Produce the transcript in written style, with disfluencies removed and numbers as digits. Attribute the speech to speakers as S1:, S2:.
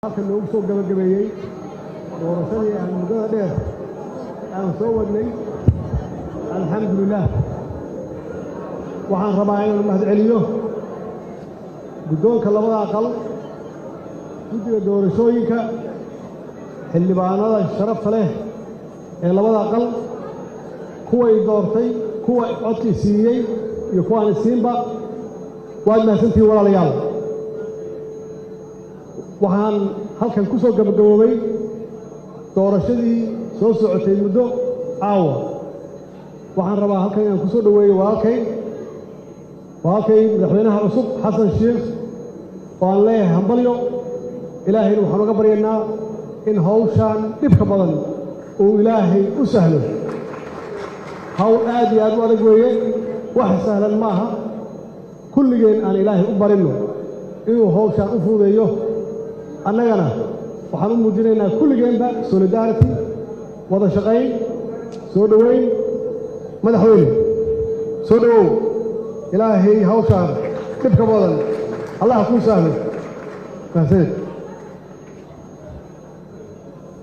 S1: halka loogu soo gabagabeeyay doorashadii aan muddada dheer aan soo wadnay alxamdulillaah waxaan rabaa inaan mahadceliyo guddoonka labada aqal guddiga doorashooyinka xildhibaanada sharafta leh ee labada aqal kuway doortay kuwa codkii siiyey iyo kuwaan isiinba waad mahadsantihiin walaalayaal waxaan halkan ku soo gabagaboobay doorashadii soo socotay muddo caawa waxaan rabaa halkan inaan ku soo dhoweeyo walaalkay madaxweynaha cusub xasan sheekh oo aan leeyahay hambalyo ilaahayna waxaan uga baryaynaa in hawshaan dhibka badan uu ilaahay u sahlo hawl aad iyo aad u adag weeye wax sahlan ma aha kulligeen aan ilaahay u barinno inuu hawshaan u fududeeyo annagana waxaan u muujinaynaa kulligeenba solidarity wada shaqayn soo dhoweyn madaxweyne soo dhowow ilaahay hawshaan dhibka badan allah kuu sahlo mahadsanid